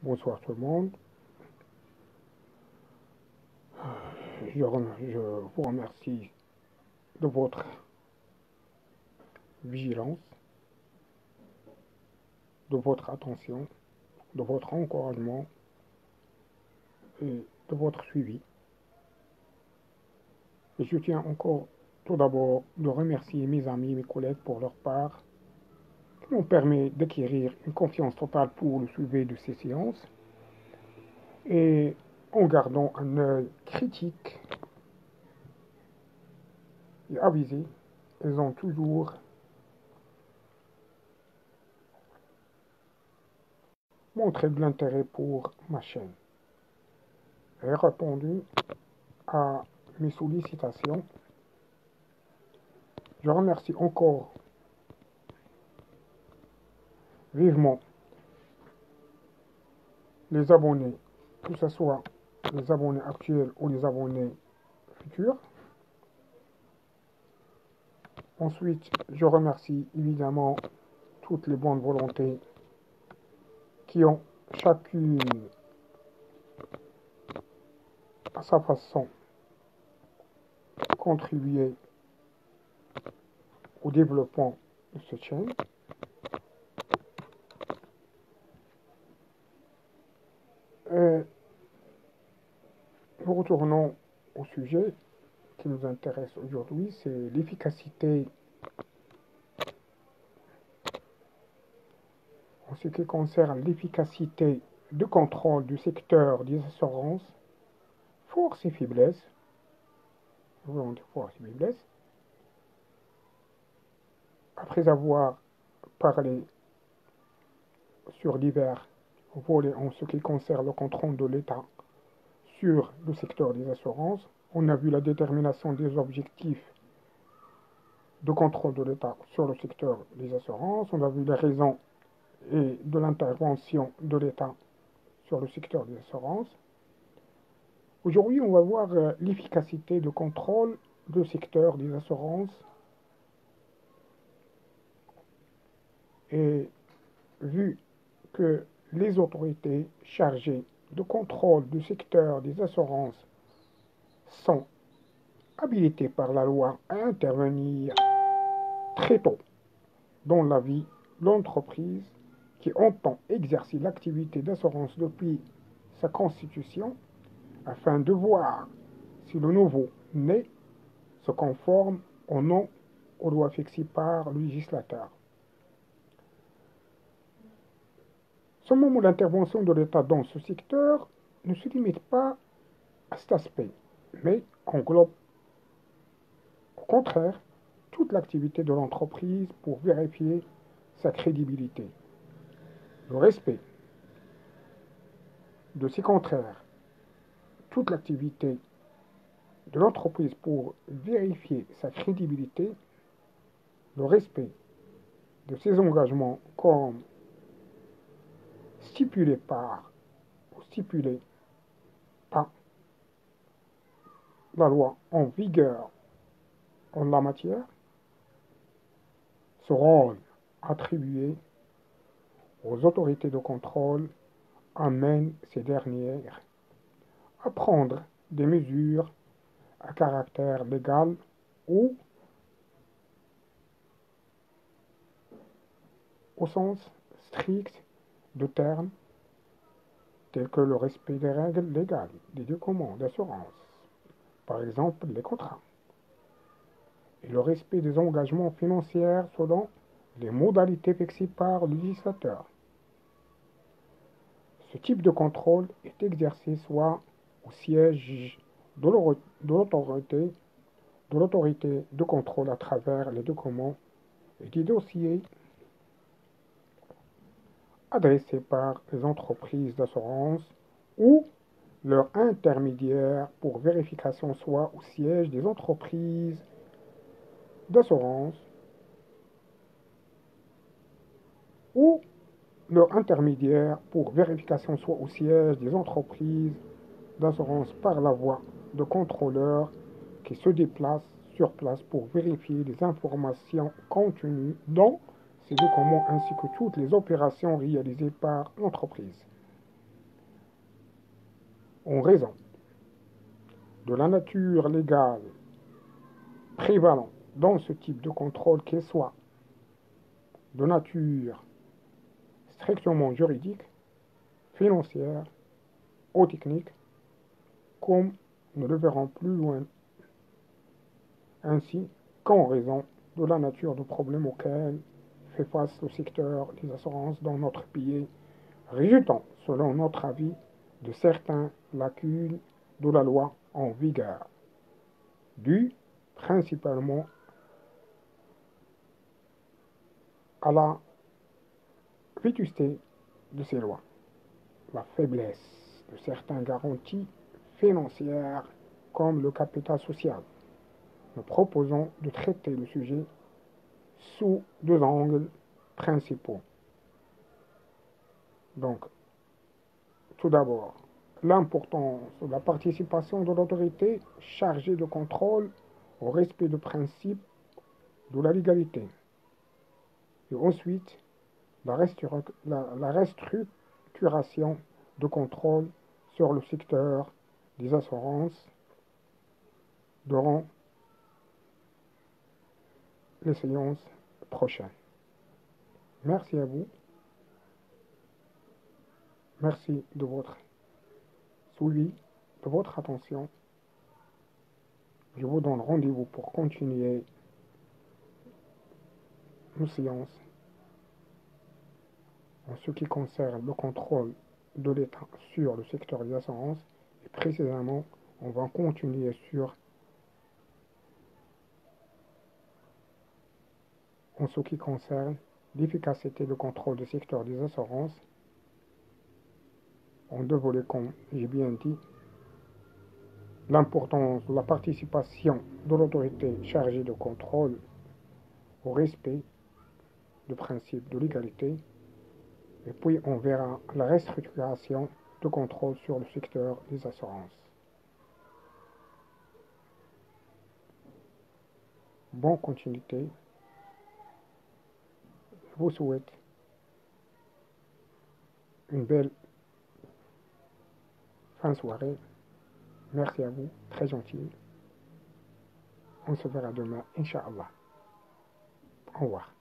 Bonsoir tout le monde. Je vous remercie de votre vigilance, de votre attention, de votre encouragement et de votre suivi. Et je tiens encore tout d'abord de remercier mes amis, mes collègues pour leur part qui m'ont permis d'acquérir une confiance totale pour le suivi de ces séances et en gardant un œil critique et avisé, ils ont toujours montré de l'intérêt pour ma chaîne et répondu à mes sollicitations. Je remercie encore vivement les abonnés, que ce soit les abonnés actuels ou les abonnés futurs. Ensuite, je remercie évidemment toutes les bonnes volontés qui ont chacune à sa façon contribué au développement de cette chaîne. Et nous retournons au sujet qui nous intéresse aujourd'hui, c'est l'efficacité en ce qui concerne l'efficacité de contrôle du secteur des assurances, force et faiblesse, force et faiblesse. Après avoir parlé sur divers volets en ce qui concerne le contrôle de l'État sur le secteur des assurances, on a vu la détermination des objectifs de contrôle de l'État sur le secteur des assurances, on a vu les raisons et de l'intervention de l'État sur le secteur des assurances. Aujourd'hui, on va voir l'efficacité de contrôle du secteur des assurances et vu que les autorités chargées de contrôle du secteur des assurances sont habilitées par la loi à intervenir très tôt dans la vie de l'entreprise qui entend exercer l'activité d'assurance depuis sa constitution afin de voir si le nouveau né se conforme ou non aux lois fixées par le législateur. Ce moment d'intervention de l'État dans ce secteur ne se limite pas à cet aspect, mais englobe au contraire toute l'activité de l'entreprise pour vérifier sa crédibilité. Le respect de ses contraires, toute l'activité de l'entreprise pour vérifier sa crédibilité, le respect de ses engagements comme stipulé par ou stipulé par la loi en vigueur en la matière, seront attribués aux autorités de contrôle amène ces dernières à prendre des mesures à caractère légal ou au sens strict de termes tels que le respect des règles légales des documents d'assurance, par exemple les contrats, et le respect des engagements financiers selon les modalités fixées par le législateur. Ce type de contrôle est exercé soit au siège de l'autorité de contrôle à travers les documents et des dossiers adressés par les entreprises d'assurance ou leur intermédiaire pour vérification soit au siège des entreprises d'assurance ou leur intermédiaire pour vérification soit au siège des entreprises d'assurance par la voie de contrôleurs qui se déplacent sur place pour vérifier les informations contenues dans ces documents ainsi que toutes les opérations réalisées par l'entreprise. en raison de la nature légale prévalente dans ce type de contrôle, qu'il soit de nature strictement juridique, financière ou technique, comme nous le verrons plus loin, ainsi qu'en raison de la nature de problèmes auxquels fait face le secteur des assurances dans notre pays, résultant, selon notre avis, de certaines lacunes de la loi en vigueur, dues principalement à la vétusté de ces lois, la faiblesse de certaines garanties financières comme le capital social. Nous proposons de traiter le sujet sous deux angles principaux. Donc, tout d'abord, l'importance de la participation de l'autorité chargée de contrôle au respect du principe de la légalité. Et ensuite, la restructuration de contrôle sur le secteur des assurances durant les séances prochaines. Merci à vous. Merci de votre suivi, de votre attention. Je vous donne rendez-vous pour continuer nos séances en ce qui concerne le contrôle de l'État sur le secteur des assurances. Et précisément, on va continuer sur en ce qui concerne l'efficacité du contrôle du secteur des assurances en deux volets, comme j'ai bien dit, l'importance de la participation de l'autorité chargée de contrôle au respect du principe de légalité, et puis on verra la restructuration de contrôle sur le secteur des assurances. Bonne continuité. Je vous souhaite une belle fin de soirée. Merci à vous, très gentil. On se verra demain, Inch'Allah. Au revoir.